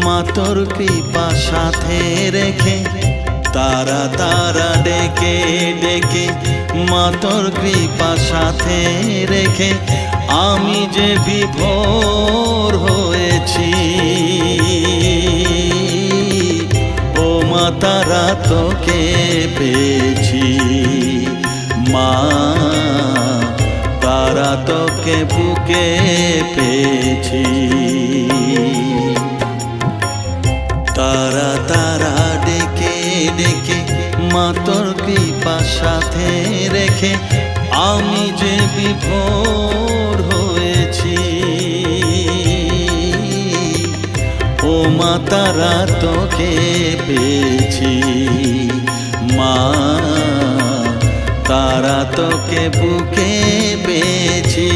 মা তোর কৃপা সাথে রেখে তারা তারা ডেকে ডেকে মা তোর কৃপা সাথে রেখে আমি যে বিভোর হয়েছি। ও মা তারা তোকে পেয়েছি, মা তারা তোকে বুকে পেয়েছি। তারা তারা ডেকে ডেকে মা তোর কৃপা সাথে রেখে আমি যে বিভোর হয়েছি। ও মা তারা তোকে পেয়েছি, মা তারা তোকে বুকে পেয়েছি।